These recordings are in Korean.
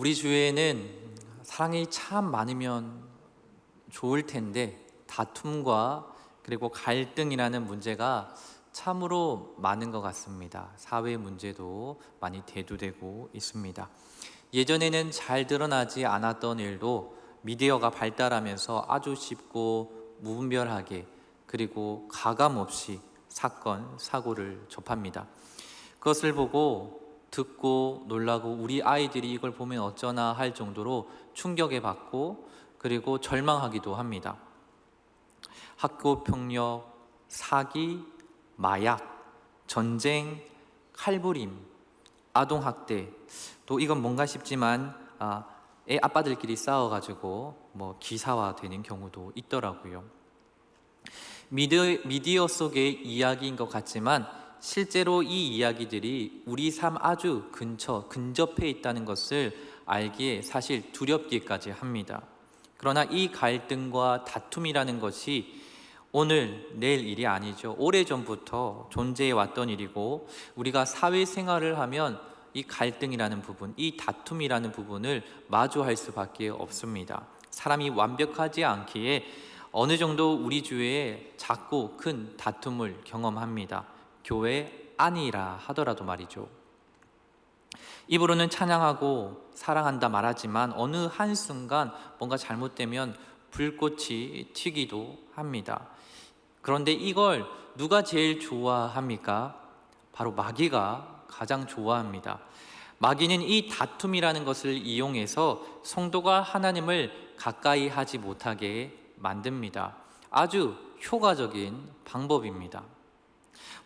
우리 주위에는 사랑이 참 많으면 좋을 텐데 다툼과 그리고 갈등이라는 문제가 참으로 많은 것 같습니다. 사회 문제도 많이 대두되고 있습니다. 예전에는 잘 드러나지 않았던 일도 미디어가 발달하면서 아주 쉽고 무분별하게 그리고 가감 없이 사건, 사고를 접합니다. 그것을 보고 듣고 놀라고 우리 아이들이 이걸 보면 어쩌나 할 정도로 충격에 받고 그리고 절망하기도 합니다. 학교 폭력, 사기, 마약, 전쟁, 칼부림, 아동학대, 또 이건 뭔가 싶지만 애 아빠들끼리 싸워가지고 기사화되는 경우도 있더라고요. 미디어 속의 이야기인 것 같지만 실제로 이 이야기들이 우리 삶 아주 근접해 있다는 것을 알기에 사실 두렵기까지 합니다. 그러나 이 갈등과 다툼이라는 것이 오늘, 내일 일이 아니죠. 오래전부터 존재해 왔던 일이고 우리가 사회생활을 하면 이 갈등이라는 부분, 이 다툼이라는 부분을 마주할 수밖에 없습니다. 사람이 완벽하지 않기에 어느 정도 우리 주위에 작고 큰 다툼을 경험합니다. 교회 안이라 하더라도 말이죠. 입으로는 찬양하고 사랑한다 말하지만 어느 한순간 뭔가 잘못되면 불꽃이 튀기도 합니다. 그런데 이걸 누가 제일 좋아합니까? 바로 마귀가 가장 좋아합니다. 마귀는 이 다툼이라는 것을 이용해서 성도가 하나님을 가까이 하지 못하게 만듭니다. 아주 효과적인 방법입니다.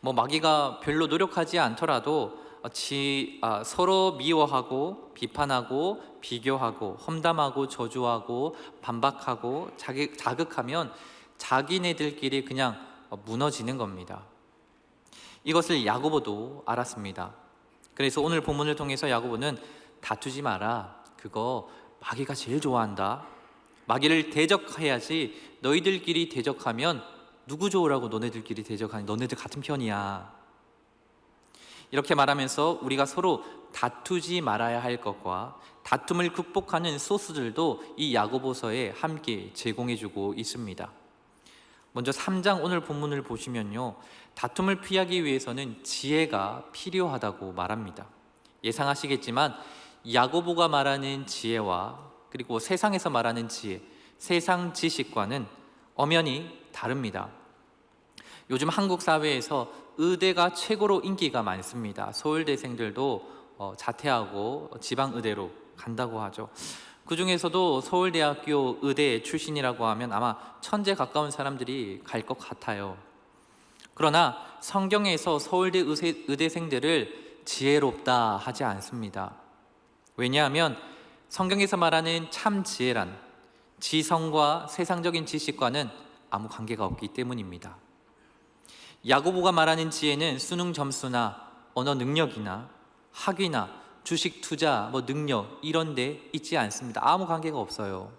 마귀가 별로 노력하지 않더라도 서로 미워하고 비판하고 비교하고 험담하고 저주하고 반박하고 자극하면 자기네들끼리 그냥 무너지는 겁니다. 이것을 야고보도 알았습니다. 그래서 오늘 본문을 통해서 야고보는 다투지 마라. 그거 마귀가 제일 좋아한다. 마귀를 대적해야지. 너희들끼리 대적하면 누구 좋으라고 너네들끼리 대적하니? 너네들 같은 편이야. 이렇게 말하면서 우리가 서로 다투지 말아야 할 것과 다툼을 극복하는 소스들도 이 야고보서에 함께 제공해주고 있습니다. 먼저 3장 오늘 본문을 보시면요, 다툼을 피하기 위해서는 지혜가 필요하다고 말합니다. 예상하시겠지만 야고보가 말하는 지혜와 그리고 세상에서 말하는 지혜, 세상 지식과는 엄연히 다릅니다. 요즘 한국 사회에서 의대가 최고로 인기가 많습니다. 서울대생들도 자퇴하고 지방의대로 간다고 하죠. 그 중에서도 서울대학교 의대 출신이라고 하면 아마 1000에 가까운 사람들이 갈 것 같아요. 그러나 성경에서 서울대 의대생들을 지혜롭다 하지 않습니다. 왜냐하면 성경에서 말하는 참 지혜란 지성과 세상적인 지식과는 아무 관계가 없기 때문입니다. 야고보가 말하는 지혜는 수능 점수나 언어 능력이나 학위나 주식 투자 능력 이런 데 있지 않습니다. 아무 관계가 없어요.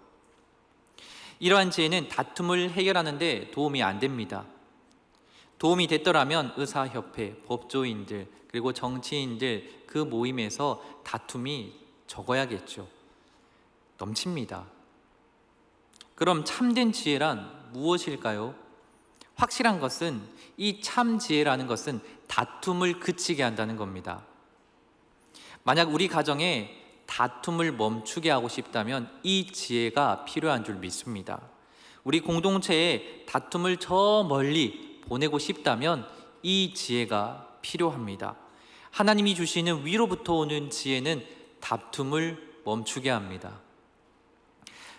이러한 지혜는 다툼을 해결하는 데 도움이 안 됩니다. 도움이 됐더라면 의사협회, 법조인들 그리고 정치인들 그 모임에서 다툼이 적어야겠죠. 넘칩니다. 그럼 참된 지혜란 무엇일까요? 확실한 것은 이 참 지혜라는 것은 다툼을 그치게 한다는 겁니다. 만약 우리 가정에 다툼을 멈추게 하고 싶다면 이 지혜가 필요한 줄 믿습니다. 우리 공동체에 다툼을 저 멀리 보내고 싶다면 이 지혜가 필요합니다. 하나님이 주시는 위로부터 오는 지혜는 다툼을 멈추게 합니다.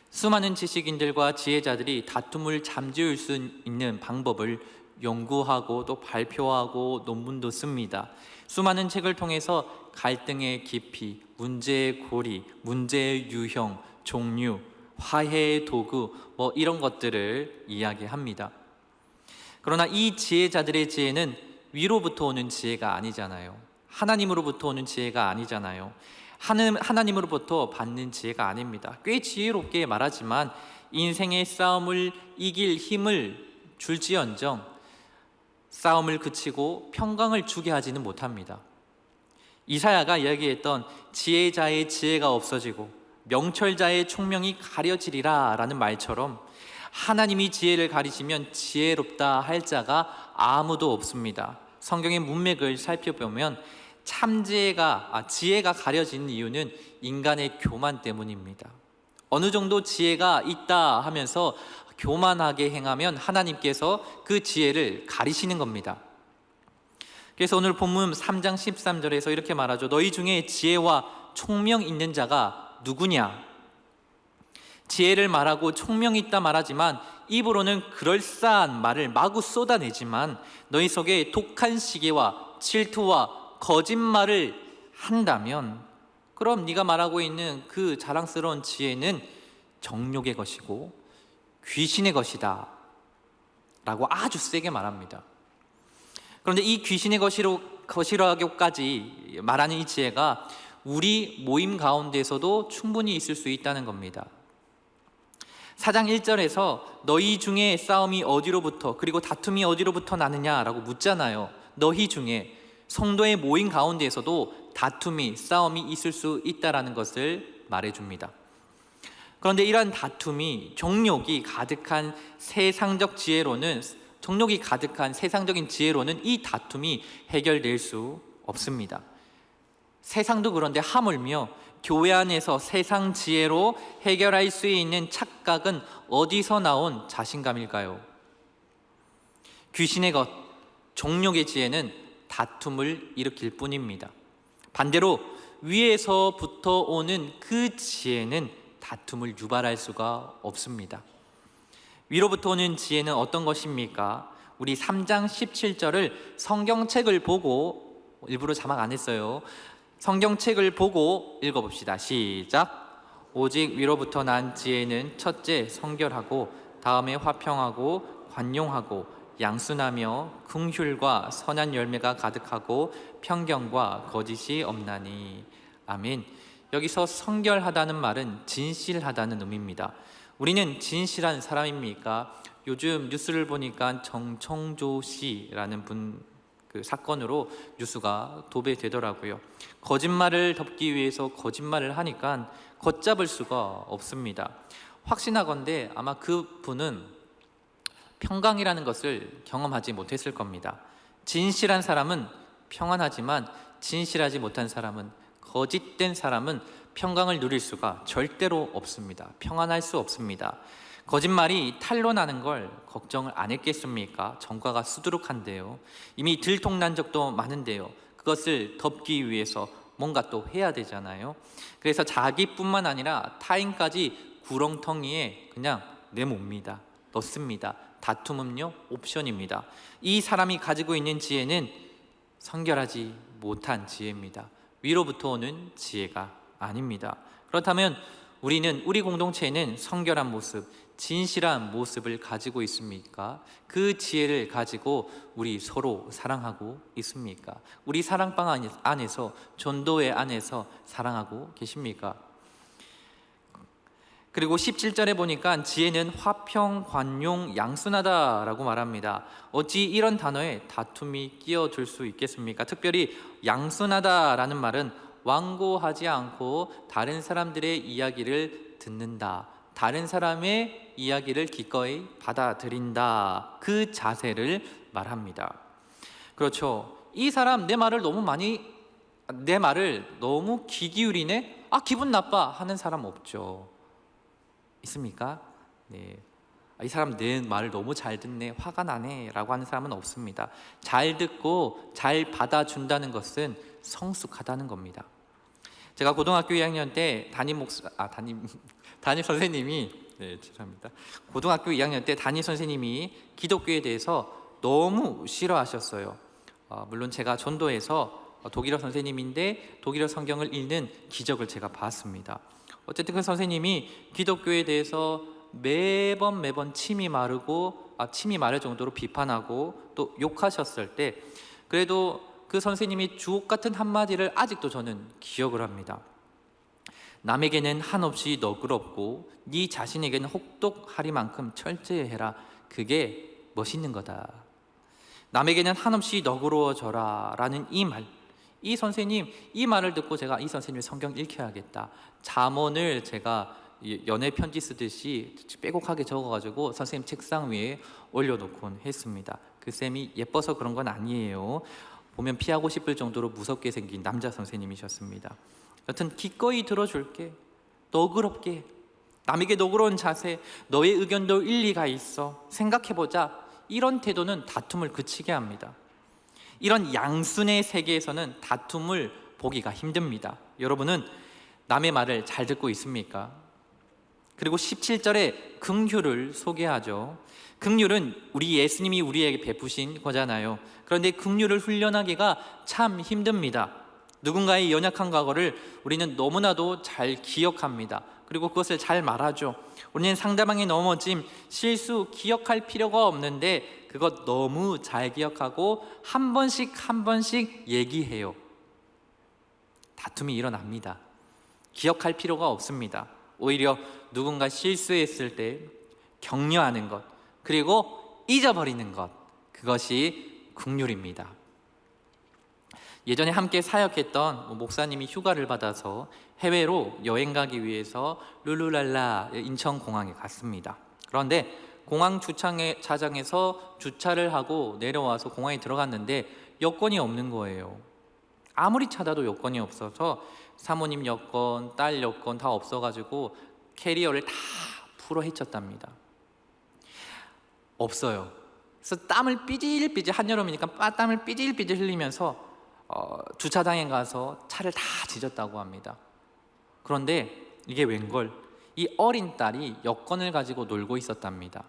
수많은 지식인들과 지혜자들이 다툼을 잠재울 수 있는 방법을 연구하고 또 발표하고 논문도 씁니다. 수많은 책을 통해서 갈등의 깊이, 문제의 고리, 문제의 유형, 종류, 화해의 도구 이런 것들을 이야기합니다. 그러나 이 지혜자들의 지혜는 위로부터 오는 지혜가 아니잖아요. 하나님으로부터 오는 지혜가 아니잖아요. 하나님으로부터 받는 지혜가 아닙니다. 꽤 지혜롭게 말하지만 인생의 싸움을 이길 힘을 줄지언정 싸움을 그치고 평강을 주게 하지는 못합니다. 이사야가 이야기했던 지혜자의 지혜가 없어지고 명철자의 총명이 가려지리라 라는 말처럼 하나님이 지혜를 가리시면 지혜롭다 할 자가 아무도 없습니다. 성경의 문맥을 살펴보면 지혜가 가려지는 이유는 인간의 교만 때문입니다. 어느 정도 지혜가 있다 하면서 교만하게 행하면 하나님께서 그 지혜를 가리시는 겁니다. 그래서 오늘 본문 3장 13절에서 이렇게 말하죠. 너희 중에 지혜와 총명 있는 자가 누구냐? 지혜를 말하고 총명이 있다 말하지만 입으로는 그럴싸한 말을 마구 쏟아내지만 너희 속에 독한 시기와 질투와 거짓말을 한다면 그럼 네가 말하고 있는 그 자랑스러운 지혜는 정욕의 것이고 귀신의 것이다 라고 아주 세게 말합니다. 그런데 이 귀신의 것이라고까지 말하는 이 지혜가 우리 모임 가운데서도 충분히 있을 수 있다는 겁니다. 4장 1절에서 너희 중에 싸움이 어디로부터 그리고 다툼이 어디로부터 나느냐라고 묻잖아요. 너희 중에 성도의 모임 가운데에서도 다툼이 싸움이 있을 수 있다라는 것을 말해줍니다. 그런데 이러한 다툼이 정욕이 가득한 세상적인 지혜로는 이 다툼이 해결될 수 없습니다. 세상도 그런데 하물며 교회 안에서 세상 지혜로 해결할 수 있는 착각은 어디서 나온 자신감일까요? 귀신의 것, 정욕의 지혜는 다툼을 일으킬 뿐입니다. 반대로 위에서부터 오는 그 지혜는 다툼을 유발할 수가 없습니다. 위로부터 오는 지혜는 어떤 것입니까? 우리 3장 17절을 성경책을 보고, 일부러 자막 안 했어요. 성경책을 보고 읽어봅시다. 시작. 오직 위로부터 난 지혜는 첫째 성결하고 다음에 화평하고 관용하고 양순하며 긍휼과 선한 열매가 가득하고 편견과 거짓이 없나니. 아멘. 여기서 성결하다는 말은 진실하다는 의미입니다. 우리는 진실한 사람입니까? 요즘 뉴스를 보니까 정청조 씨라는 그 사건으로 뉴스가 도배되더라고요. 거짓말을 덮기 위해서 거짓말을 하니까 걷잡을 수가 없습니다. 확신하건대 아마 그 분은 평강이라는 것을 경험하지 못했을 겁니다. 진실한 사람은 평안하지만 진실하지 못한 사람은, 거짓된 사람은 평강을 누릴 수가 절대로 없습니다. 평안할 수 없습니다. 거짓말이 탄로나는 걸 걱정을 안 했겠습니까? 전과가 수두룩한데요. 이미 들통난 적도 많은데요. 그것을 덮기 위해서 뭔가 또 해야 되잖아요. 그래서 자기뿐만 아니라 타인까지 구렁텅이에 그냥 내몹니다. 넣습니다. 다툼은요, 옵션입니다. 이 사람이 가지고 있는 지혜는 성결하지 못한 지혜입니다. 위로부터 오는 지혜가 아닙니다. 그렇다면 우리 공동체에는 성결한 모습, 진실한 모습을 가지고 있습니까? 그 지혜를 가지고 우리 서로 사랑하고 있습니까? 우리 사랑방 안에서, 전도회 안에서 사랑하고 계십니까? 그리고 17절에 보니까 지혜는 화평, 관용, 양순하다라고 말합니다. 어찌 이런 단어에 다툼이 끼어들 수 있겠습니까? 특별히 양순하다라는 말은 완고하지 않고 다른 사람들의 이야기를 듣는다, 다른 사람의 이야기를 기꺼이 받아들인다, 그 자세를 말합니다. 그렇죠. 이 사람 내 말을 너무 귀 기울이네? 기분 나빠 하는 사람 없죠. 있습니까? 네. 이 사람 내 말을 너무 잘 듣네, 화가 나네 라고 하는 사람은 없습니다. 잘 듣고 잘 받아준다는 것은 성숙하다는 겁니다. 제가 고등학교 2학년 때 담임 선생님이 고등학교 2학년 때 담임 선생님이 기독교에 대해서 너무 싫어하셨어요. 물론 제가 전도해서 독일어 선생님인데 독일어 성경을 읽는 기적을 제가 봤습니다. 어쨌든 그 선생님이 기독교에 대해서 매번 침이 마를 정도로 비판하고 또 욕하셨을 때, 그래도 그 선생님이 주옥 같은 한마디를 아직도 저는 기억을 합니다. 남에게는 한없이 너그럽고 네 자신에게는 혹독하리만큼 철저해라. 그게 멋있는 거다. 남에게는 한없이 너그러워져라 라는 이 말, 이 선생님 이 말을 듣고 제가 이 선생님의 성경 읽혀야겠다. 잠언을 제가 연애 편지 쓰듯이 빼곡하게 적어가지고 선생님 책상 위에 올려놓곤 했습니다. 그 쌤이 예뻐서 그런 건 아니에요. 보면 피하고 싶을 정도로 무섭게 생긴 남자 선생님이셨습니다. 여튼 기꺼이 들어줄게. 너그럽게, 남에게 너그러운 자세, 너의 의견도 일리가 있어, 생각해보자. 이런 태도는 다툼을 그치게 합니다. 이런 양순의 세계에서는 다툼을 보기가 힘듭니다. 여러분은 남의 말을 잘 듣고 있습니까? 그리고 17절에 긍휼을 소개하죠. 긍휼은 우리 예수님이 우리에게 베푸신 거잖아요. 그런데 긍휼을 훈련하기가 참 힘듭니다. 누군가의 연약한 과거를 우리는 너무나도 잘 기억합니다. 그리고 그것을 잘 말하죠. 우리는 상대방의 넘어짐, 실수 기억할 필요가 없는데 그것 너무 잘 기억하고 한 번씩 얘기해요. 다툼이 일어납니다. 기억할 필요가 없습니다. 오히려 누군가 실수했을 때 격려하는 것, 그리고 잊어버리는 것, 그것이 긍휼입니다. 예전에 함께 사역했던 목사님이 휴가를 받아서 해외로 여행 가기 위해서 룰루랄라 인천공항에 갔습니다. 그런데 공항 주차장에서 주차를 하고 내려와서 공항에 들어갔는데 여권이 없는 거예요. 아무리 찾아도 여권이 없어서 사모님 여권, 딸 여권 다 없어가지고 캐리어를 다 풀어 헤쳤답니다. 없어요. 그래서 땀을 삐질삐질, 한여름이니까 땀을 삐질삐질 흘리면서 주차장에 가서 차를 다 지졌다고 합니다. 그런데 이게 웬걸, 이 어린 딸이 여권을 가지고 놀고 있었답니다.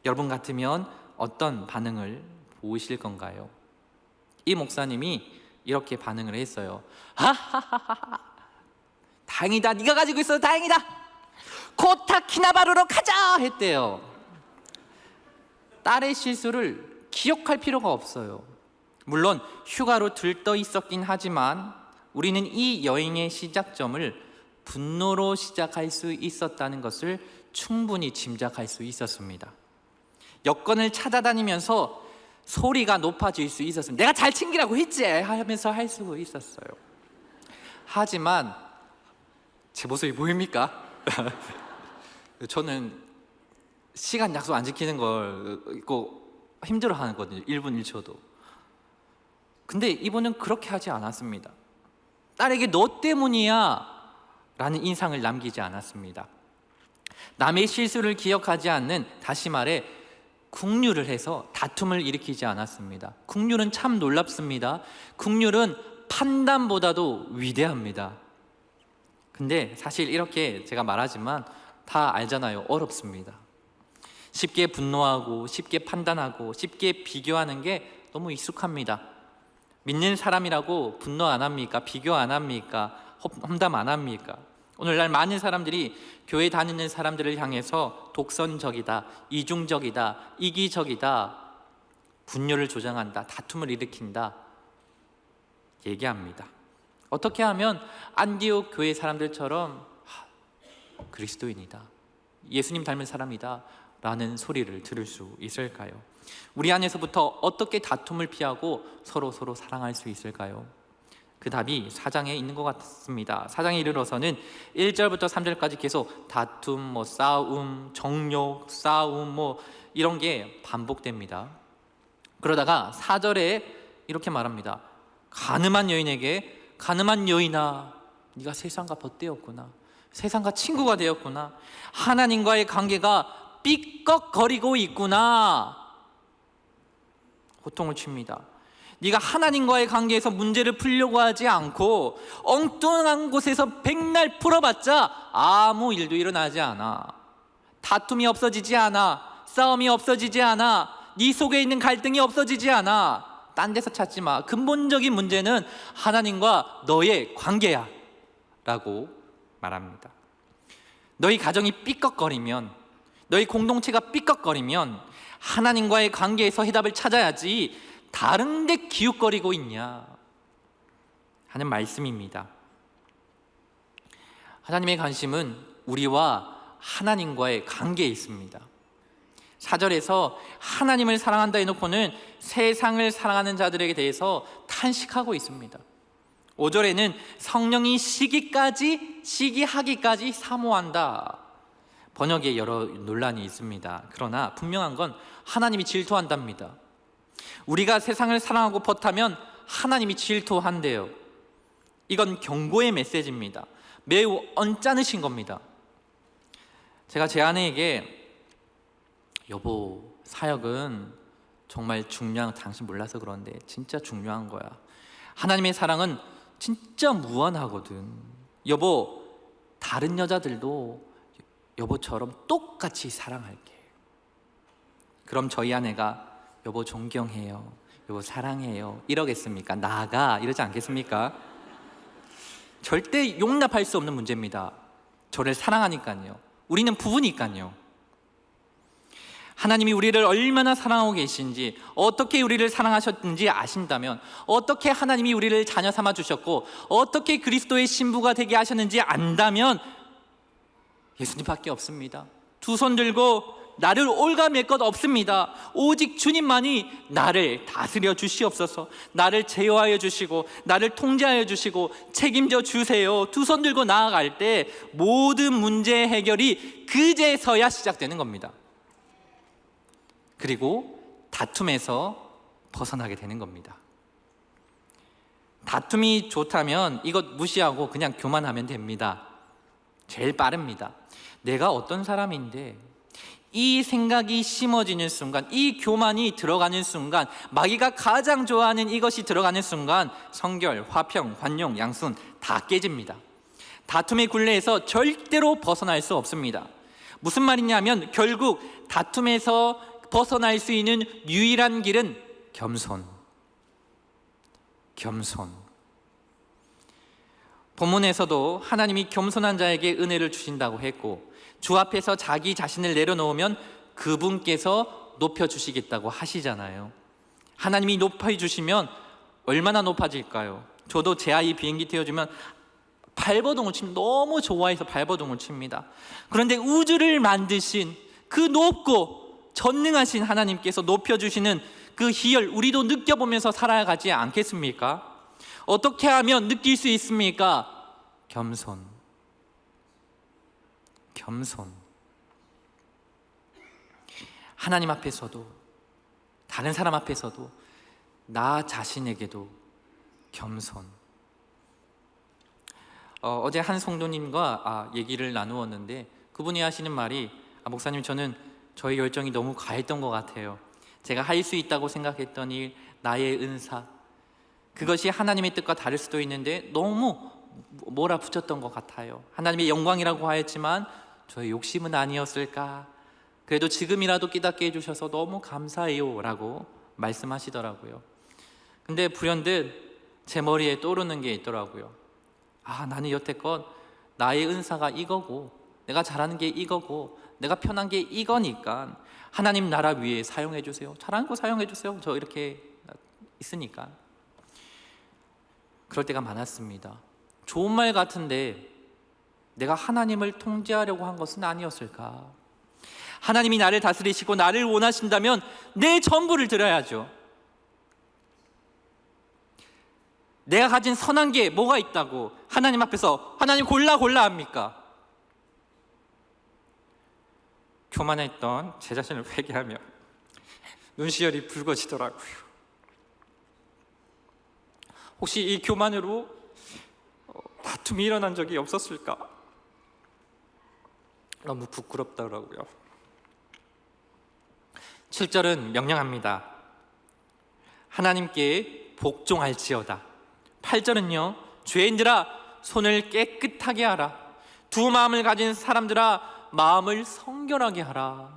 여러분 같으면 어떤 반응을 보이실 건가요? 이 목사님이 이렇게 반응을 했어요. 하하하하, 다행이다, 네가 가지고 있어서 다행이다, 코타키나바루로 가자 했대요. 딸의 실수를 기억할 필요가 없어요. 물론 휴가로 들떠 있었긴 하지만 우리는 이 여행의 시작점을 분노로 시작할 수 있었다는 것을 충분히 짐작할 수 있었습니다. 여권을 찾아다니면서 소리가 높아질 수 있었습니다. 내가 잘 챙기라고 했지 하면서 할 수 있었어요. 하지만 제 모습이 보입니까? 저는 시간 약속 안 지키는 걸 힘들어 하거든요. 1분 1초도. 근데 이분은 그렇게 하지 않았습니다. 딸에게 너 때문이야 라는 인상을 남기지 않았습니다. 남의 실수를 기억하지 않는, 다시 말해 긍휼을 해서 다툼을 일으키지 않았습니다. 긍휼은 참 놀랍습니다. 긍휼은 판단보다도 위대합니다. 근데 사실 이렇게 제가 말하지만 다 알잖아요. 어렵습니다. 쉽게 분노하고 쉽게 판단하고 쉽게 비교하는 게 너무 익숙합니다. 믿는 사람이라고 분노 안 합니까? 비교 안 합니까? 험담 안 합니까? 오늘날 많은 사람들이 교회 다니는 사람들을 향해서 독선적이다, 이중적이다, 이기적이다, 분열을 조장한다, 다툼을 일으킨다 얘기합니다. 어떻게 하면 안디옥 교회 사람들처럼 그리스도인이다, 예수님 닮은 사람이다 라는 소리를 들을 수 있을까요? 우리 안에서부터 어떻게 다툼을 피하고 서로 사랑할 수 있을까요? 그 답이 4장에 있는 것 같습니다. 4장에 이르러서는 1절부터 3절까지 계속 다툼, 싸움, 정욕, 싸움 이런 게 반복됩니다. 그러다가 4절에 이렇게 말합니다. 가늠한 여인에게 가늠한 여인아, 네가 세상과 벗되었구나, 세상과 친구가 되었구나, 하나님과의 관계가 삐걱거리고 있구나. 호통을 칩니다. 네가 하나님과의 관계에서 문제를 풀려고 하지 않고 엉뚱한 곳에서 백날 풀어봤자 아무 일도 일어나지 않아. 다툼이 없어지지 않아. 싸움이 없어지지 않아. 네 속에 있는 갈등이 없어지지 않아. 딴 데서 찾지 마. 근본적인 문제는 하나님과 너의 관계야 라고 말합니다. 너희 가정이 삐걱거리면, 너희 공동체가 삐걱거리면 하나님과의 관계에서 해답을 찾아야지 다른 데 기웃거리고 있냐 하는 말씀입니다. 하나님의 관심은 우리와 하나님과의 관계에 있습니다. 4절에서 하나님을 사랑한다 해놓고는 세상을 사랑하는 자들에게 대해서 탄식하고 있습니다. 5절에는 성령이 시기하기까지 사모한다. 번역에 여러 논란이 있습니다. 그러나 분명한 건 하나님이 질투한답니다. 우리가 세상을 사랑하고 벗하면 하나님이 질투한대요. 이건 경고의 메시지입니다. 매우 언짢으신 겁니다. 제가 제 아내에게 여보, 사역은 정말 중요한, 당신 몰라서 그런데 진짜 중요한 거야. 하나님의 사랑은 진짜 무한하거든. 여보, 다른 여자들도 여보처럼 똑같이 사랑할게. 그럼 저희 아내가 여보 존경해요, 여보 사랑해요 이러겠습니까? 나가 이러지 않겠습니까? 절대 용납할 수 없는 문제입니다. 저를 사랑하니까요. 우리는 부부니까요. 하나님이 우리를 얼마나 사랑하고 계신지, 어떻게 우리를 사랑하셨는지 아신다면, 어떻게 하나님이 우리를 자녀 삼아 주셨고 어떻게 그리스도의 신부가 되게 하셨는지 안다면 예수님밖에 없습니다. 두 손 들고 나를 올가맬 것 없습니다. 오직 주님만이 나를 다스려 주시옵소서, 나를 제어하여 주시고 나를 통제하여 주시고 책임져 주세요. 두 손 들고 나아갈 때 모든 문제 해결이 그제서야 시작되는 겁니다. 그리고 다툼에서 벗어나게 되는 겁니다. 다툼이 좋다면 이것 무시하고 그냥 교만하면 됩니다. 제일 빠릅니다. 내가 어떤 사람인데, 이 생각이 심어지는 순간, 이 교만이 들어가는 순간, 마귀가 가장 좋아하는 이것이 들어가는 순간 성결, 화평, 환용, 양순 다 깨집니다. 다툼의 굴레에서 절대로 벗어날 수 없습니다. 무슨 말이냐면 결국 다툼에서 벗어날 수 있는 유일한 길은 겸손. 본문에서도 하나님이 겸손한 자에게 은혜를 주신다고 했고, 주 앞에서 자기 자신을 내려놓으면 그분께서 높여주시겠다고 하시잖아요. 하나님이 높여주시면 얼마나 높아질까요? 저도 제 아이 비행기 태워주면 발버둥을 치면 너무 좋아해서 발버둥을 칩니다. 그런데 우주를 만드신 그 높고 전능하신 하나님께서 높여주시는 그 희열, 우리도 느껴보면서 살아가지 않겠습니까? 어떻게 하면 느낄 수 있습니까? 겸손. 하나님 앞에서도, 다른 사람 앞에서도, 나 자신에게도 겸손. 어제 한 성도님과 얘기를 나누었는데 그분이 하시는 말이, 목사님, 저는 저의 열정이 너무 과했던 것 같아요. 제가 할 수 있다고 생각했던 일, 나의 은사, 그것이 하나님의 뜻과 다를 수도 있는데 너무 몰아붙였던 것 같아요. 하나님의 영광이라고 하였지만 저의 욕심은 아니었을까? 그래도 지금이라도 깨닫게 해주셔서 너무 감사해요 라고 말씀하시더라고요. 근데 불현듯 제 머리에 떠오르는 게 있더라고요. 나는 여태껏 나의 은사가 이거고, 내가 잘하는 게 이거고, 내가 편한 게 이거니까 하나님 나라 위에 사용해 주세요. 잘하는 거 사용해 주세요. 저 이렇게 있으니까. 그럴 때가 많았습니다. 좋은 말 같은데 내가 하나님을 통제하려고 한 것은 아니었을까? 하나님이 나를 다스리시고 나를 원하신다면 내 전부를 드려야죠. 내가 가진 선한 게 뭐가 있다고 하나님 앞에서 하나님 골라 합니까? 교만했던 제 자신을 회개하며 눈시울이 붉어지더라고요. 혹시 이 교만으로 다툼이 일어난 적이 없었을까? 너무 부끄럽더라고요. 7절은 명령합니다. 하나님께 복종할지어다. 8절은요, 죄인들아 손을 깨끗하게 하라. 두 마음을 가진 사람들아 마음을 성결하게 하라.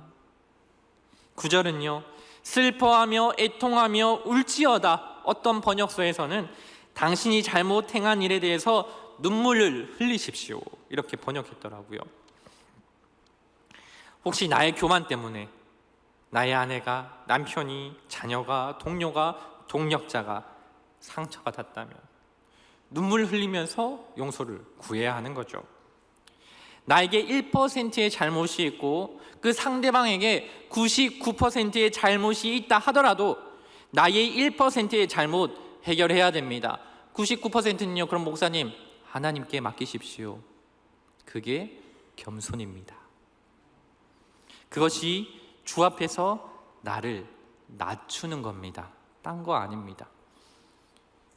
9절은요, 슬퍼하며 애통하며 울지어다. 어떤 번역서에서는 당신이 잘못 행한 일에 대해서 눈물을 흘리십시오, 이렇게 번역했더라고요. 혹시 나의 교만 때문에 나의 아내가, 남편이, 자녀가, 동료가, 동력자가 상처가 닿다면 눈물 흘리면서 용서를 구해야 하는 거죠. 나에게 1%의 잘못이 있고 그 상대방에게 99%의 잘못이 있다 하더라도 나의 1%의 잘못 해결해야 됩니다. 99%는요, 그럼 목사님 하나님께 맡기십시오. 그게 겸손입니다. 그것이 주 앞에서 나를 낮추는 겁니다. 딴 거 아닙니다.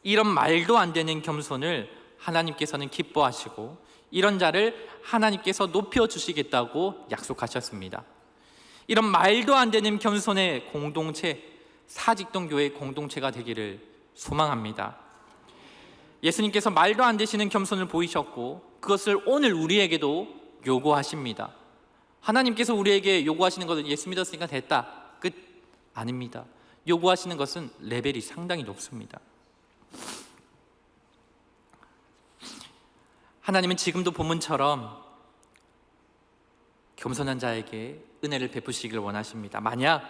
이런 말도 안 되는 겸손을 하나님께서는 기뻐하시고 이런 자를 하나님께서 높여주시겠다고 약속하셨습니다. 이런 말도 안 되는 겸손의 공동체, 사직동교회 공동체가 되기를 소망합니다. 예수님께서 말도 안 되시는 겸손을 보이셨고 그것을 오늘 우리에게도 요구하십니다. 하나님께서 우리에게 요구하시는 것은 예수 믿었으니까 됐다, 끝 아닙니다. 요구하시는 것은 레벨이 상당히 높습니다. 하나님은 지금도 본문처럼 겸손한 자에게 은혜를 베푸시길 원하십니다. 만약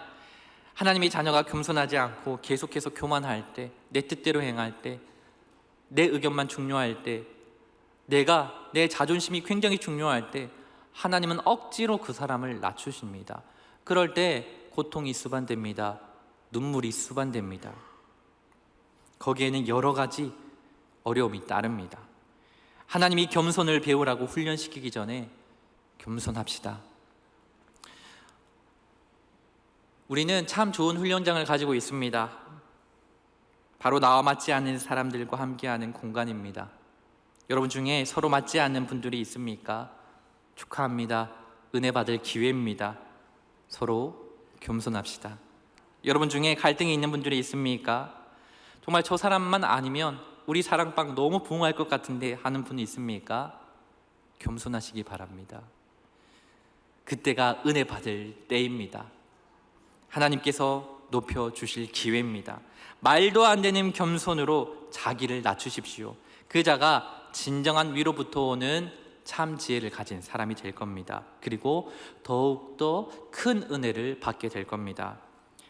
하나님의 자녀가 겸손하지 않고 계속해서 교만할 때, 내 뜻대로 행할 때, 내 의견만 중요할 때, 내 자존심이 굉장히 중요할 때 하나님은 억지로 그 사람을 낮추십니다. 그럴 때 고통이 수반됩니다. 눈물이 수반됩니다. 거기에는 여러 가지 어려움이 따릅니다. 하나님이 겸손을 배우라고 훈련시키기 전에 겸손합시다. 우리는 참 좋은 훈련장을 가지고 있습니다. 바로 나와 맞지 않는 사람들과 함께하는 공간입니다. 여러분 중에 서로 맞지 않는 분들이 있습니까? 축하합니다. 은혜 받을 기회입니다. 서로 겸손합시다. 여러분 중에 갈등이 있는 분들이 있습니까? 정말 저 사람만 아니면 우리 사랑방 너무 부흥할 것 같은데 하는 분이 있습니까? 겸손하시기 바랍니다. 그때가 은혜 받을 때입니다. 하나님께서 높여주실 기회입니다. 말도 안 되는 겸손으로 자기를 낮추십시오. 그 자가 진정한 위로부터 오는 참 지혜를 가진 사람이 될 겁니다. 그리고 더욱더 큰 은혜를 받게 될 겁니다.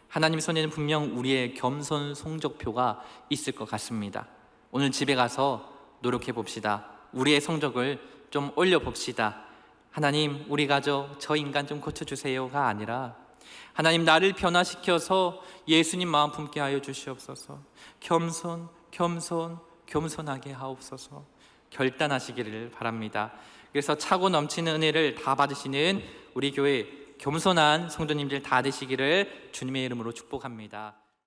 하나님 손에는 분명 우리의 겸손 성적표가 있을 것 같습니다. 오늘 집에 가서 노력해 봅시다. 우리의 성적을 좀 올려 봅시다. 하나님, 우리 가족, 저 인간 좀 고쳐주세요가 아니라 하나님, 나를 변화시켜서 예수님 마음 품게 하여 주시옵소서. 겸손하게 하옵소서. 결단하시기를 바랍니다. 그래서 차고 넘치는 은혜를 다 받으시는 우리 교회 겸손한 성도님들 다 되시기를 주님의 이름으로 축복합니다.